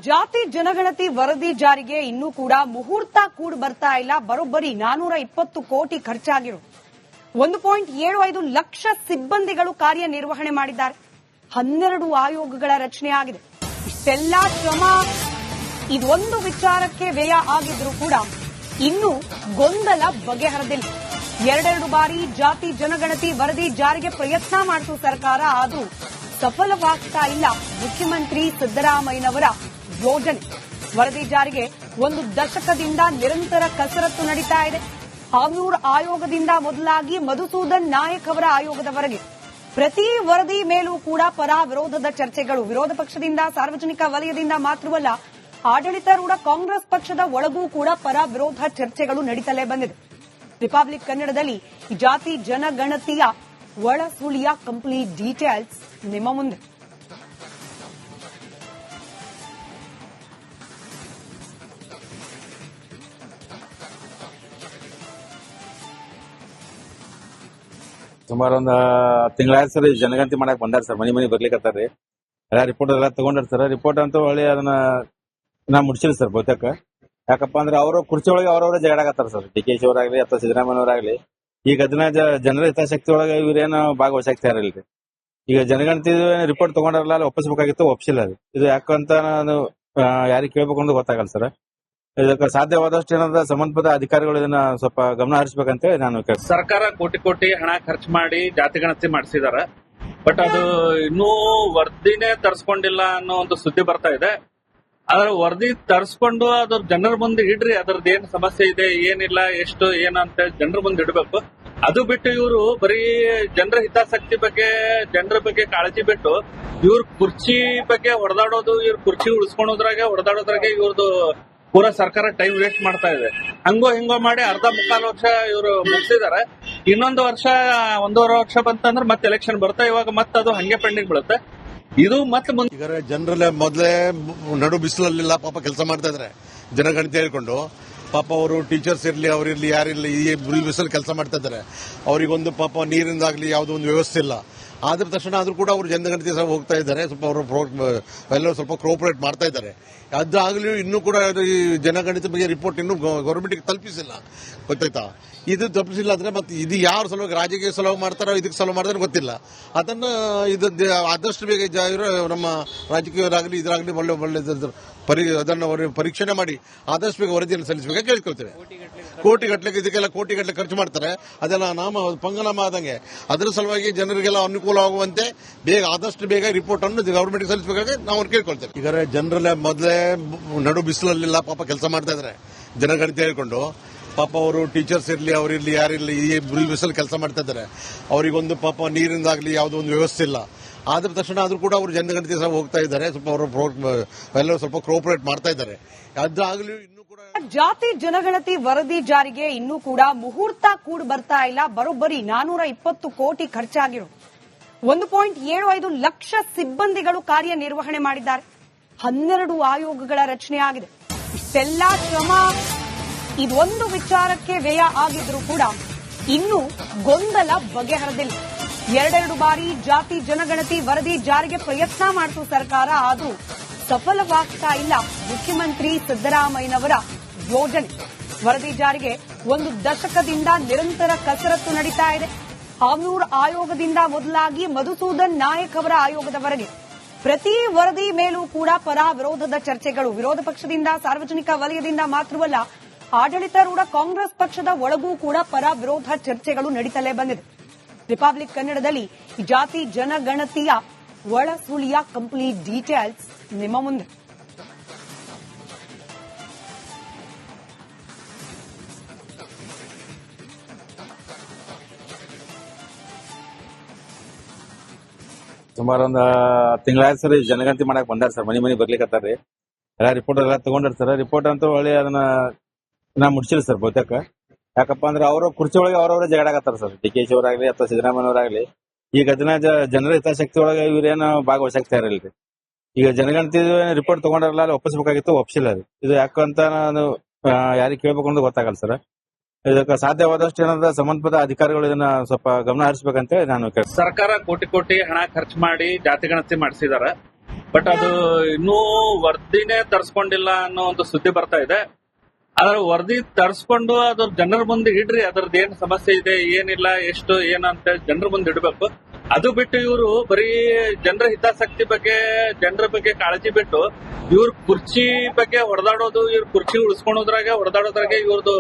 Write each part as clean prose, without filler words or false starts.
ಜಾತಿ ಜನಗಣತಿ ವರದಿ ಜಾರಿಗೆ ಇನ್ನೂ ಕೂಡ ಮುಹೂರ್ತ ಕೂಡ ಬರ್ತಾ ಇಲ್ಲ. ಬರೋಬ್ಬರಿ 420 ಕೋಟಿ ಖರ್ಚಾಗಿರೋ 1.75 ಲಕ್ಷ ಸಿಬ್ಬಂದಿಗಳು ಕಾರ್ಯನಿರ್ವಹಣೆ ಮಾಡಿದ್ದಾರೆ. 12 ಆಯೋಗಗಳ ರಚನೆ ಆಗಿದೆ. ಇಷ್ಟೆಲ್ಲಾ ಶ್ರಮ ಇದೊಂದು ವಿಚಾರಕ್ಕೆ ವ್ಯಯ ಆಗಿದ್ರೂ ಕೂಡ ಇನ್ನೂ ಗೊಂದಲ ಬಗೆಹರದಿಲ್ಲ. ಎರಡೆರಡು ಬಾರಿ ಜಾತಿ ಜನಗಣತಿ ವರದಿ ಜಾರಿಗೆ ಪ್ರಯತ್ನ ಮಾಡಿತು ಸರ್ಕಾರ, ಆದರೂ ಸಫಲವಾಗ್ತಾ ಇಲ್ಲ ಮುಖ್ಯಮಂತ್ರಿ ಸಿದ್ದರಾಮಯ್ಯನವರ ಯೋಜನೆ. ವರದಿ ಜಾರಿಗೆ ಒಂದು ದಶಕದಿಂದ ನಿರಂತರ ಕಸರತ್ತು ನಡೀತಾ ಇದೆ. ಹಾವನೂರು ಆಯೋಗದಿಂದ ಮೊದಲಾಗಿ ಮಧುಸೂದನ್ ನಾಯಕ್ ಅವರ ಆಯೋಗದವರೆಗೆ ಪ್ರತಿ ವರದಿ ಮೇಲೂ ಕೂಡ ಪರ ವಿರೋಧದ ಚರ್ಚೆಗಳು. ವಿರೋಧ ಪಕ್ಷದಿಂದ, ಸಾರ್ವಜನಿಕ ವಲಯದಿಂದ ಮಾತ್ರವಲ್ಲ, ಆಡಳಿತಾರೂಢ ಕಾಂಗ್ರೆಸ್ ಪಕ್ಷದ ಒಳಗೂ ಕೂಡ ಪರ ವಿರೋಧ ಚರ್ಚೆಗಳು ನಡೀತಲೇ ಬಂದಿದೆ. ರಿಪಬ್ಲಿಕ್ ಕನ್ನಡದಲ್ಲಿ ಜಾತಿ ಜನಗಣತಿಯ ಒಳ ಸುಳಿಯ ಕಂಪ್ಲೀಟ್ ಡೀಟೇಲ್ಸ್ ನಿಮ್ಮ ಮುಂದೆ. ಸುಮಾರು ಒಂದು ತಿಂಗಳಾಯ್ತು ಸರ್ ಜನಗಣತಿ ಮಾಡಕ್ ಬಂದಾರ ಸರ್. ಮನಿ ಬರ್ಲಿಕ್ಕತ್ತಾರ್ರಿ. ಎಲ್ಲ ರಿಪೋರ್ಟ್ ಎಲ್ಲ ತಗೊಂಡಾರ ಸರ್. ರಿಪೋರ್ಟ್ ಅಂತೂ ಒಳ್ಳೆ ಅದನ್ನ ನಾ ಮುಡ್ಸಿಲ್ಲ ಸರ್ ಬಹುತೇಕ. ಯಾಕಪ್ಪ ಅಂದ್ರೆ ಅವರು ಕುರ್ಚಿ ಒಳಗೆ ಅವ್ರವ್ರೆ ಜಗಳಾಗತ್ತಾರ ಸರ್. ಡಿ.ಕೆ.ಶಿ ಅವರಾಗ್ಲಿ ಅಥವಾ ಸಿದ್ದರಾಮಯ್ಯವರಾಗ್ಲಿ. ಈಗ ಅದನ್ನ ಜನರ ಹಿತಾಸಕ್ತಿ ಒಳಗೆ ಇವ್ರೇನು ಭಾಗವಹಿಸಾಕ್ತಾ ಇರಲ್ರಿ. ಈಗ ಜನಗಣತಿ ರಿಪೋರ್ಟ್ ತಗೊಂಡಾರಲ್ಲ, ಅಲ್ಲಿ ಒಪ್ಪಿಸಬೇಕಾಗಿತ್ತು, ಒಪ್ಪಿಸಿಲ್ಲ ಅದು. ಇದು ಯಾಕಂತ ನಾನು ಯಾರಿಗೆ ಕೇಳ್ಬೇಕು ಅಂತ ಗೊತ್ತಾಗಲ್ಲ ಸರ್. ಇದಕ್ಕೆ ಸಾಧ್ಯವಾದಷ್ಟು ಏನಂದ್ರೆ ಸಂಬಂಧಪಟ್ಟ ಅಧಿಕಾರಿಗಳು ಇದನ್ನ ಸ್ವಲ್ಪ ಗಮನ ಹರಿಸಬೇಕಂತ ನಾನು ಸರ್ಕಾರ ಕೋಟಿ ಹಣ ಖರ್ಚು ಮಾಡಿ ಜಾತಿ ಗಣತಿ ಮಾಡಿಸಿದಾರ. ಬಟ್ ಅದು ಇನ್ನೂ ವರದಿನೇ ತರಿಸ್ಕೊಂಡಿಲ್ಲ ಅನ್ನೋ ಒಂದು ಸುದ್ದಿ ಬರ್ತಾ ಇದೆ. ಆದ್ರೆ ವರದಿ ತರಿಸ್ಕೊಂಡು ಅದ್ರ ಜನರ ಮುಂದೆ ಇಡ್ರಿ, ಅದ್ರದ್ದು ಏನ್ ಸಮಸ್ಯೆ ಇದೆ, ಏನಿಲ್ಲ, ಎಷ್ಟು ಏನಂತ ಜನರ ಮುಂದೆ ಇಡಬೇಕು. ಅದು ಬಿಟ್ಟು ಇವರು ಬರೀ ಜನರ ಹಿತಾಸಕ್ತಿ ಬಗ್ಗೆ, ಜನರ ಬಗ್ಗೆ ಕಾಳಜಿ ಬಿಟ್ಟು ಇವ್ರ ಕುರ್ಚಿ ಬಗ್ಗೆ ಹೊಡೆದಾಡೋದು, ಇವ್ರ ಕುರ್ಚಿ ಹೊಡೆದಾಡೋದ್ರಾಗೆ ಇವ್ರದ್ದು ಪೂರಾ ಸರ್ಕಾರ ಟೈಮ್ ವೇಸ್ಟ್ ಮಾಡ್ತಾ ಇದೆ. ಹಂಗೋ ಹಿಂಗೋ ಮಾಡಿ ಅರ್ಧ ಮುಕ್ಕಾಲು ವರ್ಷ ಇವರು ಮುಗಿಸಿದಾರೆ. ಇನ್ನೊಂದು ವರ್ಷ, 1.5 ವರ್ಷ ಬಂತಂದ್ರೆ ಮತ್ತೆ ಎಲೆಕ್ಷನ್ ಬರುತ್ತೆ. ಇವಾಗ ಮತ್ತೆ ಅದು ಹಂಗೆ ಪೆಂಡಿಂಗ್ ಬೀಳುತ್ತೆ. ಇದು ಮತ್ತೆ ಈಗ ಜನರಲ್ಲೇ ಮೊದಲೇ ನಡು ಬಿಸಿಲಲ್ಲಿಲ್ಲ ಪಾಪ ಕೆಲಸ ಮಾಡ್ತಾ ಇದಾರೆ ಜನಗಣತಿ ಹೇಳ್ಕೊಂಡು. ಪಾಪ ಅವರು ಟೀಚರ್ಸ್ ಇರ್ಲಿ, ಅವರಿರ್ಲಿ, ಯಾರಿರ್ಲಿ, ಈ ಬಿಸಿಲು ಕೆಲಸ ಮಾಡ್ತಾ ಇದ್ದಾರೆ. ಅವರಿಗೊಂದು ಪಾಪ ನೀರಿಂದಾಗ್ಲಿ ಯಾವುದೋ ಒಂದು ವ್ಯವಸ್ಥೆ ಇಲ್ಲ. ಆದ್ರ ತಕ್ಷಣ ಆದ್ರೂ ಕೂಡ ಅವರು ಜನಗಣತಿ ಹೋಗ್ತಾ ಇದ್ದಾರೆ. ಸ್ವಲ್ಪ ಅವರು ಎಲ್ಲರೂ ಸ್ವಲ್ಪ ಕೋಆಪರೇಟ್ ಮಾಡ್ತಾ ಇದ್ದಾರೆ. ಅದಾಗಲೂ ಇನ್ನೂ ಕೂಡ ಈ ಜನಗಣತಿ ಬಗ್ಗೆ ರಿಪೋರ್ಟ್ ಇನ್ನೂ ಗೌರ್ಮೆಂಟ್ಗೆ ತಲುಪಿಸಿಲ್ಲ, ಗೊತ್ತಾಯ್ತಾ? ಇದು ತಲುಪಿಸಿಲ್ಲ ಅಂದ್ರೆ ಮತ್ತೆ ಇದು ಯಾರ ಸಲುವಾಗಿ, ರಾಜಕೀಯ ಸಲುವಾಗಿ ಮಾಡ್ತಾರೋ ಇದಕ್ಕೆ ಸಲುವಾಗಿ ಮಾಡ್ತಾರೆ ಗೊತ್ತಿಲ್ಲ. ಅದನ್ನ ಆದಷ್ಟು ಬೇಗ ನಮ್ಮ ರಾಜಕೀಯರಾಗಲಿ ಇದ್ರಾಗಲಿ ಒಳ್ಳೆ ಅದನ್ನು ಪರೀಕ್ಷಣೆ ಮಾಡಿ ಆದಷ್ಟು ಬೇಗ ವರದಿಯನ್ನು ಸಲ್ಲಿಸಬೇಕಾಗಿ ಕೇಳ್ಕೊಳ್ತೇವೆ. ಕೋಟಿಗಟ್ಟಲೆ ಇದಕ್ಕೆಲ್ಲ ಕೋಟಿಗಟ್ಟಲೆ ಖರ್ಚು ಮಾಡ್ತಾರೆ. ಅದೆಲ್ಲ ಪಂಗನಾಮ ಆದಂಗೆ. ಅದರ ಸಲುವಾಗಿ ಜನರಿಗೆಲ್ಲ ಅನುಕೂಲವಾಗುವಂತೆ ಆದಷ್ಟು ಬೇಗ ರಿಪೋರ್ಟ್ ಅನ್ನು ಗವರ್ಮೆಂಟ್ಗೆ ಸಲ್ಲಿಸಬೇಕಾಗಿ ನಾವು ಕೇಳ್ಕೊಳ್ತೇವೆ. ಈಗ ಜನರಲ್ಲೇ ಮೊದಲೇ ನಡು ಬಿಸಿಲಲ್ಲಿಲ್ಲ ಪಾಪ ಕೆಲಸ ಮಾಡ್ತಾ ಇದ್ದಾರೆ ಜನಗಣತಿ ಹೇಳ್ಕೊಂಡು. ಪಾಪ ಅವರು ಟೀಚರ್ಸ್ ಇರ್ಲಿ, ಅವರಿರ್ಲಿ, ಯಾರಿರ್ಲಿ, ಈ ಬಿಸಿಲು ಕೆಲಸ ಮಾಡ್ತಾ ಇದ್ದಾರೆ. ಅವರಿಗೊಂದು ಪಾಪ ನೀರಿಂದಾಗ್ಲಿ ಯಾವುದೋ ಒಂದು ವ್ಯವಸ್ಥೆ ಇಲ್ಲ. ಆದ್ರ ತಕ್ಷಣ ಆದ್ರೂ ಕೂಡ ಅವರು ಜನಗಣತಿ ಹೋಗ್ತಾ ಇದ್ದಾರೆ. ಸ್ವಲ್ಪ ಅವರು ಎಲ್ಲರೂ ಸ್ವಲ್ಪ ಕೋಆಪರೇಟ್ ಮಾಡ್ತಾ ಇದ್ದಾರೆ. ಅದಾಗಲೂ ಇನ್ನೂ ಕೂಡ ಜಾತಿ ಜನಗಣತಿ ವರದಿ ಜಾರಿಗೆ ಇನ್ನೂ ಕೂಡ ಮುಹೂರ್ತ ಕೂಡ ಬರ್ತಾ ಇಲ್ಲ. ಬರೋಬ್ಬರಿ 420 ಕೋಟಿ ಖರ್ಚಾಗಿರೋ 1.75 ಲಕ್ಷ ಸಿಬ್ಬಂದಿಗಳು ಕಾರ್ಯನಿರ್ವಹಣೆ ಮಾಡಿದ್ದಾರೆ. 12 ಆಯೋಗಗಳ ರಚನೆ ಆಗಿದೆ. ಇಷ್ಟೆಲ್ಲಾ ಶ್ರಮ ಇದೊಂದು ವಿಚಾರಕ್ಕೆ ವ್ಯಯ ಆಗಿದ್ರೂ ಕೂಡ ಇನ್ನೂ ಗೊಂದಲ ಬಗೆಹರದಿಲ್ಲ. ಎರಡೆರಡು ಬಾರಿ ಜಾತಿ ಜನಗಣತಿ ವರದಿ ಜಾರಿಗೆ ಪ್ರಯತ್ನ ಮಾಡಿತು ಸರ್ಕಾರ, ಆದರೂ ಸಫಲವಾಗ್ತಾ ಇಲ್ಲ ಮುಖ್ಯಮಂತ್ರಿ ಸಿದ್ದರಾಮಯ್ಯನವರ ಯೋಜನೆ. ವರದಿ ಜಾರಿಗೆ ಒಂದು ದಶಕದಿಂದ ನಿರಂತರ ಕಸರತ್ತು ನಡೀತಾ ಇದೆ. ಹಾವನೂರು ಆಯೋಗದಿಂದ ಮೊದಲಾಗಿ ಮಧುಸೂದನ್ ನಾಯಕ್ ಅವರ ಆಯೋಗದವರೆಗೆ ಪ್ರತಿ ವರದಿ ಮೇಲೂ ಕೂಡ ಪರ ವಿರೋಧದ ಚರ್ಚೆಗಳು. ವಿರೋಧ ಪಕ್ಷದಿಂದ, ಸಾರ್ವಜನಿಕ ವಲಯದಿಂದ ಮಾತ್ರವಲ್ಲ, ಆಡಳಿತಾರೂಢ ಕಾಂಗ್ರೆಸ್ ಪಕ್ಷದ ಒಳಗೂ ಕೂಡ ಪರ ವಿರೋಧ ಚರ್ಚೆಗಳು ನಡೀತಲೇ ಬಂದಿದೆ. ರಿಪಬ್ಲಿಕ್ ಕನ್ನಡದಲ್ಲಿ ಜಾತಿ ಜನಗಣತಿಯ ಒಳ ಸುಳಿಯ ಕಂಪ್ಲೀಟ್ ಡೀಟೇಲ್ಸ್ ನಿಮ್ಮ ಮುಂದೆ. ಸುಮಾರು ಒಂದು ತಿಂಗಳಾಯ್ತು ಸರ್ ಜನಗಣತಿ ಮಾಡಕ್ ಬಂದಾರ ಸರ್. ಮನಿ ಬರ್ಲಿಕ್ಕತ್ತಾರ್ರಿ. ಎಲ್ಲ ರಿಪೋರ್ಟ್ ಎಲ್ಲ ತಗೊಂಡಾರ ಸರ್. ರಿಪೋರ್ಟ್ ಅಂತೂ ಒಳ್ಳೆ ಅದನ್ನ ನಾ ಮುಡ್ಸಿಲ್ಲ ಸರ್ ಬಹುತೇಕ. ಯಾಕಪ್ಪ ಅಂದ್ರೆ ಅವರು ಕುರ್ಚಿ ಒಳಗೆ ಅವ್ರವ್ರೆ ಜಗಳಾಗತ್ತಾರ ಸರ್. ಡಿ.ಕೆ.ಶಿ ಅವರಾಗ್ಲಿ ಅಥವಾ ಸಿದ್ದರಾಮಯ್ಯವರಾಗ್ಲಿ. ಈಗ ಅದನ್ನ ಜನರ ಹಿತಾಸಕ್ತಿ ಒಳಗೆ ಇವ್ರೇನು ಭಾಗವಹಿಸಾಕ್ತಾ ಇರಲ್ರಿ. ಈಗ ಜನಗಣತಿ ರಿಪೋರ್ಟ್ ತಗೊಂಡಾರಲ್ಲ, ಅಲ್ಲಿ ಒಪ್ಪಿಸಬೇಕಾಗಿತ್ತು, ಒಪ್ಪಿಸಿಲ್ಲ ಅದು. ಇದು ಯಾಕಂತ ನಾನು ಯಾರಿಗೆ ಕೇಳ್ಬೇಕು ಅಂತ ಗೊತ್ತಾಗಲ್ಲ ಸರ್. ಇದಕ್ಕೆ ಸಾಧ್ಯವಾದಷ್ಟು ಏನಂದ್ರೆ ಸಂಬಂಧಪಟ್ಟ ಅಧಿಕಾರಿಗಳು ಇದನ್ನ ಸ್ವಲ್ಪ ಗಮನ ಹರಿಸಬೇಕಂತ ನಾನು ಸರ್ಕಾರ ಕೋಟಿ ಹಣ ಖರ್ಚು ಮಾಡಿ ಜಾತಿ ಗಣತಿ ಮಾಡಿಸಿದಾರ. ಬಟ್ ಅದು ಇನ್ನೂ ವರದಿನೇ ತರಿಸ್ಕೊಂಡಿಲ್ಲ ಅನ್ನೋ ಒಂದು ಸುದ್ದಿ ಬರ್ತಾ ಇದೆ. ಆದ್ರೆ ವರದಿ ತರಿಸ್ಕೊಂಡು ಅದ್ರ ಜನರ ಮುಂದೆ ಇಡ್ರಿ, ಅದ್ರದ್ದು ಏನ್ ಸಮಸ್ಯೆ ಇದೆ, ಏನಿಲ್ಲ, ಎಷ್ಟು ಏನು ಅಂತ ಜನರ ಮುಂದೆ ಇಡಬೇಕು. ಅದು ಬಿಟ್ಟು ಇವರು ಬರೀ ಜನರ ಹಿತಾಸಕ್ತಿ ಬಗ್ಗೆ, ಜನರ ಬಗ್ಗೆ ಕಾಳಜಿ ಬಿಟ್ಟು ಇವ್ರ ಕುರ್ಚಿ ಬಗ್ಗೆ ಹೊಡೆದಾಡೋದು, ಇವ್ರ ಕುರ್ಚಿ ಹೊಡೆದಾಡೋದ್ರಾಗೆ ಇವ್ರದ್ದು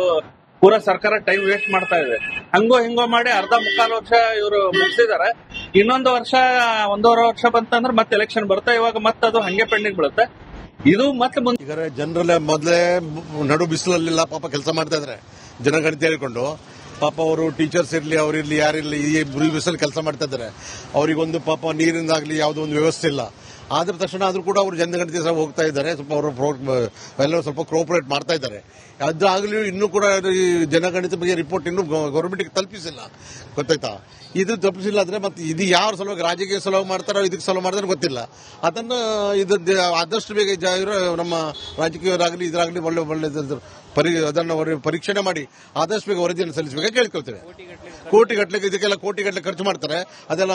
ಪೂರಾ ಸರ್ಕಾರ ಟೈಮ್ ವೇಸ್ಟ್ ಮಾಡ್ತಾ ಇದೆ. ಹಂಗೋ ಹಿಂಗೋ ಮಾಡಿ ಅರ್ಧ ಮುಕ್ಕಾಲು ವರ್ಷ ಇವರು ಮುಗಿಸಿದಾರೆ. ಇನ್ನೊಂದು ವರ್ಷ, 1.5 ವರ್ಷ ಬಂತಂದ್ರೆ ಮತ್ತೆ ಎಲೆಕ್ಷನ್ ಬರುತ್ತೆ. ಇವಾಗ ಮತ್ತೆ ಅದು ಹಂಗೆ ಪೆಂಡಿಂಗ್ ಬೀಳುತ್ತೆ. ಇದು ಮತ್ತೆ ಮುಂದೆ ಈಗ ಜನರಲ್ಲೇ ಮೊದಲೇ ನಡು ಬಿಸಿಲಲ್ಲಿಲ್ಲ ಪಾಪ ಕೆಲಸ ಮಾಡ್ತಾ ಇದ್ರೆ ಜನಗಣತಿ ಹೇಳ್ಕೊಂಡು. ಪಾಪ ಅವರು ಟೀಚರ್ಸ್ ಇರ್ಲಿ, ಅವರಿರ್ಲಿ, ಯಾರಿರ್ಲಿ, ಈ ಬಿಸಿಲು ಕೆಲಸ ಮಾಡ್ತಾ ಇದ್ದಾರೆ. ಅವರಿಗೊಂದು ಪಾಪ ನೀರಿಂದಾಗ್ಲಿ ಯಾವುದೋ ಒಂದು ವ್ಯವಸ್ಥೆ ಇಲ್ಲ. ಆದ ತಕ್ಷಣ ಆದ್ರೂ ಕೂಡ ಅವರು ಜನಗಣತಿ ಹೋಗ್ತಾ ಇದ್ದಾರೆ. ಸ್ವಲ್ಪ ಅವರು ಎಲ್ಲರೂ ಸ್ವಲ್ಪ ಕೋಆಪರೇಟ್ ಮಾಡ್ತಾ ಇದ್ದಾರೆ. ಅದಾಗಲೂ ಇನ್ನೂ ಕೂಡ ಈ ಜನಗಣತಿ ಬಗ್ಗೆ ರಿಪೋರ್ಟ್ ಇನ್ನೂ ಗೌರ್ಮೆಂಟ್ಗೆ ತಲುಪಿಸಿಲ್ಲ, ಗೊತ್ತಾಯ್ತಾ? ಇದು ತಲುಪಿಸಿಲ್ಲ ಅಂದ್ರೆ ಮತ್ತೆ ಇದು ಯಾವ ಸಲುವಾಗಿ, ರಾಜಕೀಯ ಸಲುವಾಗಿ ಮಾಡ್ತಾರೋ ಇದಕ್ಕೆ ಸಲುವಾಗಿ ಮಾಡ್ತಾರೋ ಗೊತ್ತಿಲ್ಲ. ಅದನ್ನ ಆದಷ್ಟು ಬೇಗ ನಮ್ಮ ರಾಜಕೀಯರಾಗಲಿ ಇದ್ರಾಗಲಿ ಒಳ್ಳೆ ಅದನ್ನು ಪರೀಕ್ಷಣೆ ಮಾಡಿ ಆದಷ್ಟು ಬೇಗ ವರದಿಯನ್ನು ಸಲ್ಲಿಸಬೇಕು ಕೇಳ್ಕೊಳ್ತೇವೆ. ಕೋಟಿಗಟ್ಟಲೆ ಇದಕ್ಕೆಲ್ಲ ಕೋಟಿಗಟ್ಟಲೆ ಖರ್ಚು ಮಾಡ್ತಾರೆ. ಅದೆಲ್ಲ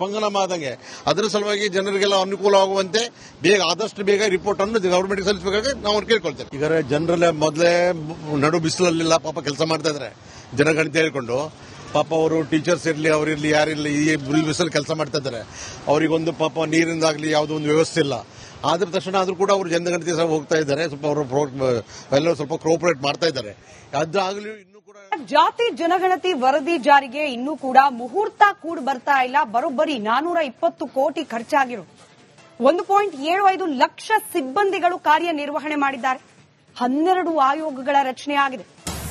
ಪಂಗನಾಮ ಆದಂಗೆ. ಅದರ ಸಲುವಾಗಿ ಜನರಿಗೆಲ್ಲ ಅನುಕೂಲವಾಗುವಂತೆ ಬೇಗ ಆದಷ್ಟು ಬೇಗ ರಿಪೋರ್ಟ್ ಅನ್ನು ಗವರ್ಮೆಂಟ್ಗೆ ಸಲ್ಲಿಸಬೇಕಾಗಿ ನಾವು ಕೇಳ್ಕೊಳ್ತೇವೆ. ಈಗ ಜನರಲ್ಲೇ ಮೊದಲೇ ನಡು ಬಿಸಿಲಲ್ಲಿಲ್ಲ ಪಾಪ ಕೆಲಸ ಮಾಡ್ತಾ ಇದ್ದಾರೆ ಜನಗಣತಿ ಹೇಳ್ಕೊಂಡು. ಪಾಪ ಅವರು ಟೀಚರ್ಸ್ ಇರ್ಲಿ, ಅವರಿರ್ಲಿ, ಯಾರಿರ್ಲಿ, ಈ ಬಿಸಿಲು ಕೆಲಸ ಮಾಡ್ತಾ ಇದ್ದಾರೆ. ಅವರಿಗೊಂದು ಪಾಪ ನೀರಿಂದಾಗ್ಲಿ ಯಾವುದೋ ಒಂದು ವ್ಯವಸ್ಥೆ ಇಲ್ಲ. ಆದ ತಕ್ಷಣ ಆದ್ರೂ ಕೂಡ ಅವರು ಜನಗಣತಿ ಹೋಗ್ತಾ ಇದ್ದಾರೆ. ಸ್ವಲ್ಪ ಅವರು ಎಲ್ಲರೂ ಸ್ವಲ್ಪ ಕೋಆಪರೇಟ್ ಮಾಡ್ತಾ ಇದ್ದಾರೆ. ಅದಾಗಲೂ ಇನ್ನೂ ಕೂಡ ಜಾತಿ ಜನಗಣತಿ ವರದಿ ಜಾರಿಗೆ ಇನ್ನೂ ಕೂಡ ಮುಹೂರ್ತ ಕೂಡ ಬರ್ತಾ ಇಲ್ಲ. ಬರೋಬ್ಬರಿ 420 ಕೋಟಿ ಖರ್ಚಾಗಿರೋದು. 1.75 ಲಕ್ಷ ಸಿಬ್ಬಂದಿಗಳು ಕಾರ್ಯನಿರ್ವಹಣೆ ಮಾಡಿದ್ದಾರೆ. 12 ಆಯೋಗಗಳ ರಚನೆ ಆಗಿದೆ.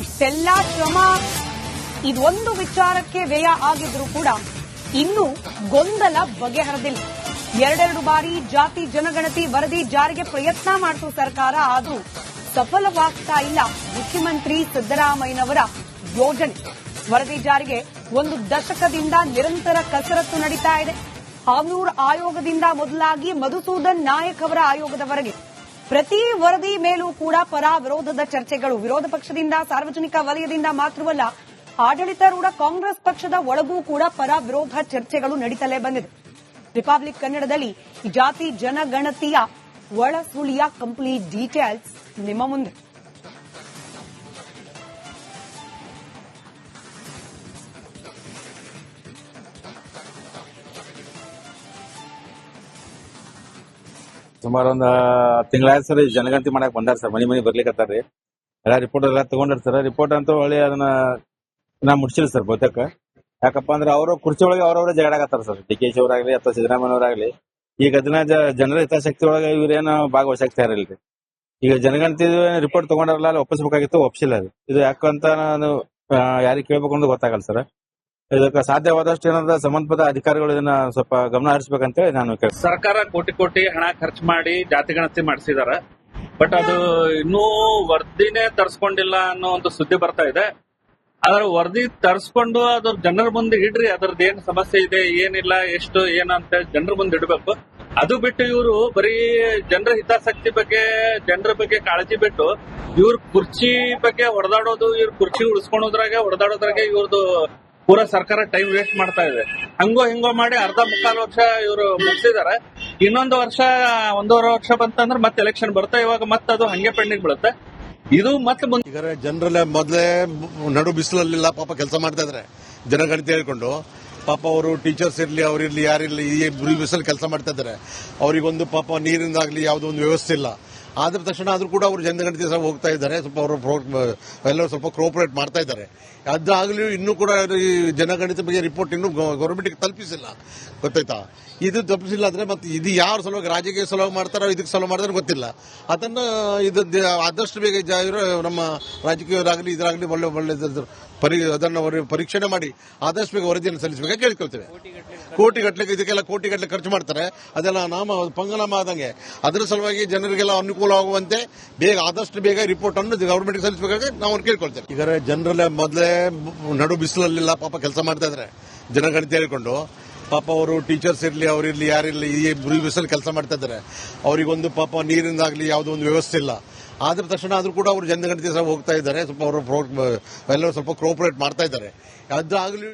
ಇಷ್ಟೆಲ್ಲಾ ಶ್ರಮ ಇದೊಂದು ವಿಚಾರಕ್ಕೆ ವ್ಯಯ ಆಗಿದ್ರೂ ಕೂಡ ಇನ್ನೂ ಗೊಂದಲ ಬಗೆಹರಿದಿಲ್ಲ. 2 ಬಾರಿ ಜಾತಿ ಜನಗಣತಿ ವರದಿ ಜಾರಿಗೆ ಪ್ರಯತ್ನ ಮಾಡಿತು ಸರ್ಕಾರ, ಆದರೂ ಸಫಲವಾಗ್ತಾ ಇಲ್ಲ ಮುಖ್ಯಮಂತ್ರಿ ಸಿದ್ದರಾಮಯ್ಯನವರ ಯೋಜನೆ. ವರದಿ ಜಾರಿಗೆ 1 ದಶಕದಿಂದ ನಿರಂತರ ಕಸರತ್ತು ನಡೀತಾ ಇದೆ. ಹಾವನೂರು ಆಯೋಗದಿಂದ ಮೊದಲಾಗಿ ಮಧುಸೂದನ್ ನಾಯಕ್ ಅವರ ಆಯೋಗದವರೆಗೆ ಪ್ರತಿ ವರದಿ ಮೇಲೂ ಕೂಡ ಪರ ವಿರೋಧದ ಚರ್ಚೆಗಳು. ವಿರೋಧ ಪಕ್ಷದಿಂದ, ಸಾರ್ವಜನಿಕ ವಲಯದಿಂದ ಮಾತ್ರವಲ್ಲ, ಆಡಳಿತಾರೂಢ ಕಾಂಗ್ರೆಸ್ ಪಕ್ಷದ ಒಳಗೂ ಕೂಡ ಪರ ವಿರೋಧ ಚರ್ಚೆಗಳು ನಡೀತಲೇ ಬಂದಿದೆ. ರಿಪಬ್ಲಿಕ್ ಕನ್ನಡದಲ್ಲಿ ಜಾತಿ ಜನಗಣತಿಯ ಒಳಸುಳಿಯ ಕಂಪ್ಲೀಟ್ ಡೀಟೇಲ್ಸ್ ನಿಮ್ಮ ಮುಂದೆ. ಸುಮಾರು ಒಂದು 10 ತಿಂಗಳಾಯ್ತು ಸರ್. ಜನಗಣತಿ ಮಾಡಕ್ ಬಂದಾರ ಸರ್, ಮನಿ ಬರ್ಲಿಕ್ಕತ್ತಾರ್ರಿ. ಎಲ್ಲ ರಿಪೋರ್ಟ್ ಎಲ್ಲ ತಗೊಂಡಿರ್ತಾರ. ರಿಪೋರ್ಟ್ ಅಂತೂ ಒಳ್ಳೆ ಅದನ್ನ ನಾ ಮುಡ್ಸಿಲ್ಲ ಸರ್ ಬಹುತೇಕ. ಯಾಕಪ್ಪ ಅಂದ್ರೆ ಅವರು ಕುರ್ಚಿ ಒಳಗೆ ಅವ್ರವ್ರೆ ಜಗಳಾಗತ್ತಾರ ಸರ್. DKಶಿ ಅವರಾಗ್ಲಿ ಅಥವಾ ಸಿದ್ದರಾಮಯ್ಯವರಾಗ್ಲಿ. ಈಗ ಅದನ್ನ ಜನರ ಹಿತಾಸಕ್ತಿ ಒಳಗೆ ಇವ್ರೇನು ಭಾಗವಹಿಸಾಗ್ತಾ ಇರಲ್ರಿ. ಈಗ ಜನಗಣತಿ ರಿಪೋರ್ಟ್ ತಗೊಂಡಾರಲ್ಲ, ಅಲ್ಲಿ ಒಪ್ಪಿಸಬೇಕಾಗಿತ್ತು, ಒಪ್ಸಿಲ್ಲ. ಇದು ಯಾಕಂತ ನಾನು ಯಾರಿಗೆ ಕೇಳ್ಬೇಕು ಅಂತ ಗೊತ್ತಾಗಲ್ಲ ಸರ್. ಇದಕ್ಕೆ ಸಾಧ್ಯವಾದಷ್ಟು ಏನಾದ್ರು ಸಂಬಂಧಪಟ್ಟ ಅಧಿಕಾರಿಗಳು ಇದನ್ನ ಸ್ವಲ್ಪ ಗಮನ ಹರಿಸಬೇಕಂತೇಳಿ ನಾನು ಕೇಳ್ತೀನಿ. ಸರ್ಕಾರ ಕೋಟಿ ಹಣ ಖರ್ಚು ಮಾಡಿ ಜಾತಿ ಗಣತಿ ಮಾಡಿಸಿದಾರೆ. ಬಟ್ ಅದು ಇನ್ನೂ ವರದಿನೇ ತರಿಸ್ಕೊಂಡಿಲ್ಲ ಅನ್ನೋ ಒಂದು ಸುದ್ದಿ ಬರ್ತಾ ಇದೆ. ಆದ್ರೆ ವರದಿ ತರಿಸ್ಕೊಂಡು ಅದ್ರ ಜನರ ಮುಂದೆ ಇಡ್ರಿ, ಅದ್ರದ್ದು ಏನ್ ಸಮಸ್ಯೆ ಇದೆ, ಏನಿಲ್ಲ, ಎಷ್ಟು ಏನು ಅಂತ ಜನರ ಮುಂದೆ ಇಡಬೇಕು. ಅದು ಬಿಟ್ಟು ಇವರು ಬರೀ ಜನರ ಹಿತಾಸಕ್ತಿ ಬಗ್ಗೆ, ಜನರ ಬಗ್ಗೆ ಕಾಳಜಿ ಬಿಟ್ಟು ಇವ್ರ ಕುರ್ಚಿ ಬಗ್ಗೆ ಹೊಡೆದಾಡೋದು, ಇವ್ರ ಕುರ್ಚಿ ಹೊಡೆದಾಡೋದ್ರಾಗೆ ಇವ್ರದ್ದು ಪೂರಾ ಸರ್ಕಾರ ಟೈಮ್ ವೇಸ್ಟ್ ಮಾಡ್ತಾ ಇದೆ. ಹಂಗೋ ಹಿಂಗೋ ಮಾಡಿ ಅರ್ಧ ಮುಕ್ಕಾಲು ವರ್ಷ ಇವರು ಮುಗಿಸಿದಾರೆ. ಇನ್ನೊಂದು ವರ್ಷ, 1.5 ವರ್ಷ ಬಂತಂದ್ರೆ ಮತ್ತೆ ಎಲೆಕ್ಷನ್ ಬರುತ್ತೆ. ಇವಾಗ ಮತ್ತೆ ಅದು ಹಂಗೆ ಪೆಂಡಿಂಗ್ ಬೀಳುತ್ತೆ. ಇದು ಮತ್ತೆ ಮುಂದೆ ಈಗ ಜನರಲ್ಲೇ ಮೊದಲೇ ನಡು ಬಿಸಿಲಲ್ಲಿಲ್ಲ ಪಾಪ ಕೆಲಸ ಮಾಡ್ತಾ ಇದ್ದಾರೆ ಜನಗಣತಿ ಹೇಳ್ಕೊಂಡು. ಪಾಪ ಅವರು ಟೀಚರ್ಸ್ ಇರ್ಲಿ, ಅವರಿರ್ಲಿ, ಯಾರಿರ್ಲಿ, ಈ ಬಿಸಿಲು ಕೆಲಸ ಮಾಡ್ತಾ ಇದ್ದಾರೆ. ಅವರಿಗೊಂದು ಪಾಪ ನೀರಿಂದಾಗ್ಲಿ ಯಾವುದೋ ಒಂದು ವ್ಯವಸ್ಥೆ ಇಲ್ಲ. ಆದ ತಕ್ಷಣ ಆದ್ರೂ ಕೂಡ ಅವರು ಜನಗಣತಿ ಹೋಗ್ತಾ ಇದ್ದಾರೆ. ಸ್ವಲ್ಪ ಅವರು ಎಲ್ಲರೂ ಸ್ವಲ್ಪ ಕೋಆಪರೇಟ್ ಮಾಡ್ತಾ ಇದ್ದಾರೆ. ಅದಾಗಲೂ ಇನ್ನೂ ಕೂಡ ಈ ಜನಗಣತಿ ಬಗ್ಗೆ ರಿಪೋರ್ಟ್ ಇನ್ನೂ ಗೌರ್ಮೆಂಟ್ಗೆ ತಲುಪಿಸಿಲ್ಲ, ಗೊತ್ತಾಯ್ತಾ? ಇದು ತಲುಪಿಸಿಲ್ಲ ಅಂದ್ರೆ ಮತ್ತೆ ಇದು ಯಾವ ಸಲುವಾಗಿ, ರಾಜಕೀಯ ಸಲುವಾಗಿ ಮಾಡ್ತಾರೋ ಇದಕ್ಕೆ ಸಲುವಾಗಿ ಮಾಡ್ತಾರೋ ಗೊತ್ತಿಲ್ಲ. ಅದನ್ನ ಆದಷ್ಟು ಬೇಗ ನಮ್ಮ ರಾಜಕೀಯರಾಗಲಿ ಇದ್ರಾಗಲಿ ಒಳ್ಳೆ ಅದನ್ನು ಪರೀಕ್ಷಣೆ ಮಾಡಿ ಆದಷ್ಟು ಬೇಗ ವರದಿಯನ್ನು ಸಲ್ಲಿಸಬೇಕಾಗಿ ಕೇಳ್ಕೊಳ್ತೇವೆ. ಕೋಟಿಗಟ್ಟಲೆ ಇದಕ್ಕೆಲ್ಲ ಕೋಟಿಗಟ್ಟಲೆ ಖರ್ಚು ಮಾಡ್ತಾರೆ. ಅದೆಲ್ಲ ಪಂಗನಾಮ ಆದಂಗೆ. ಅದರ ಸಲುವಾಗಿ ಜನರಿಗೆಲ್ಲ ಅನುಕೂಲವಾಗುವಂತೆ ಬೇಗ ಆದಷ್ಟು ಬೇಗ ರಿಪೋರ್ಟ್ ಅನ್ನು ಗವರ್ಮೆಂಟ್ಗೆ ಸಲ್ಲಿಸಬೇಕಾಗಿ ನಾವು ಕೇಳ್ಕೊಳ್ತೇವೆ. ಈಗ ಜನರಲ್ಲೇ ಮೊದಲೇ ನಡು ಬಿಸಿಲಲ್ಲಿಲ್ಲ ಪಾಪ ಕೆಲಸ ಮಾಡ್ತಾ ಇದ್ದಾರೆ ಜನಗಣತಿ ಹೇಳ್ಕೊಂಡು. ಪಾಪ ಅವರು ಟೀಚರ್ಸ್ ಇರ್ಲಿ, ಅವರಿರ್ಲಿ, ಯಾರಿರ್ಲಿ, ಈ ಬಿಸಿಲು ಕೆಲಸ ಮಾಡ್ತಾ ಇದ್ದಾರೆ. ಅವರಿಗೊಂದು ಪಾಪ ನೀರಿಂದಾಗ್ಲಿ ಯಾವುದೋ ಒಂದು ವ್ಯವಸ್ಥೆ ಇಲ್ಲ. ಆದ ತಕ್ಷಣ ಆದ್ರೂ ಕೂಡ ಅವರು ಜನಗಣತಿ ಹೋಗ್ತಾ ಇದ್ದಾರೆ. ಸ್ವಲ್ಪ ಅವರು ಎಲ್ಲರೂ ಸ್ವಲ್ಪ ಕೋಆಪರೇಟ್ ಮಾಡ್ತಾ ಇದ್ದಾರೆ. ಅದಾಗಲೂ